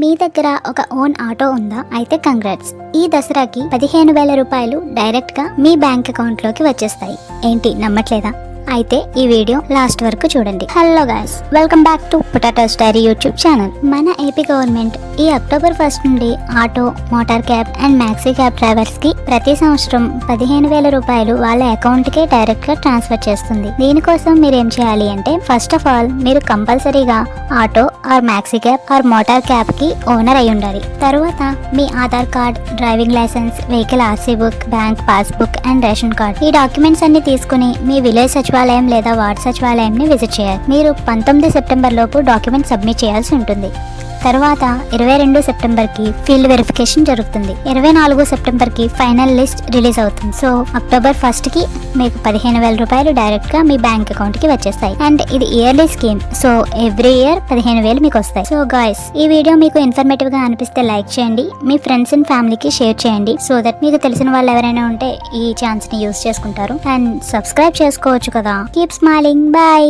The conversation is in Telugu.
మీ దగ్గర ఒక ఓన్ ఆటో ఉందా? అయితే కంగ్రాట్స్. ఈ దసరాకి 15,000 రూపాయలు డైరెక్ట్ గా మీ బ్యాంక్ అకౌంట్ లోకి వచ్చేస్తాయి. ఏంటి నమ్మట్లేదా? అయితే ఈ వీడియో లాస్ట్ వరకు చూడండి. Hello guys, welcome back to potatoes diary YouTube channel. మన ఏపీ గవర్నమెంట్ ఈ అక్టోబర్ 1 నుండి auto, motor cab and maxi cab drivers కి ప్రతి సంవత్సరం 15,000 రూపాయలు వాళ్ళ అకౌంట్ కి డైరెక్ట్ గా ట్రాన్స్ఫర్ చేస్తుంది. దీనికోసం మీరు ఏం చేయాలి అంటే, ఫస్ట్ ఆఫ్ ఆల్ మీరు కంపల్సరీగా auto or maxi cab or motor cab కి ఓనర్ అయి ఉండాలి. తర్వాత మీ Aadhaar card, driving licence, vehicle RC book, bank passbook and ration card, ఈ డాక్యుమెంట్స్ అన్ని తీసుకుని మీ విలేజ్ సచివాలయం లేదా వార్డ్ సచివాలయం ని విజిట్ చేయాలి. మీరు 19 సెప్టెంబర్ లోపు డాక్యుమెంట్ సబ్మిట్ చేయాల్సి ఉంటుంది. తర్వాత 22 సెప్టెంబర్ కి ఫీల్డ్ వెరిఫికేషన్ జరుగుతుంది. 24 సెప్టెంబర్ కి ఫైనల్ లిస్ట్ రిలీజ్ అవుతుంది. సో అక్టోబర్ 1 కి మీకు 15,000 రూపాయలు డైరెక్ట్ గా మీ బ్యాంక్ అకౌంట్ కి వచ్చేస్తాయి. అండ్ ఇది yearly scheme, so every year 15,000 మీకు వస్తాయి. సో గాయ్స్, ఈ వీడియో మీకు ఇన్ఫర్మేటివ్ గా అనిపిస్తే లైక్ చేయండి, మీ ఫ్రెండ్స్ అండ్ ఫ్యామిలీకి షేర్ చేయండి, సో దట్ మీకు తెలిసిన వాళ్ళు ఎవరైనా ఉంటే ఈ ఛాన్స్ ని యూస్ చేసుకుంటారు. అండ్ సబ్స్క్రైబ్ చేసుకోవచ్చు కదా. Keep smiling, bye.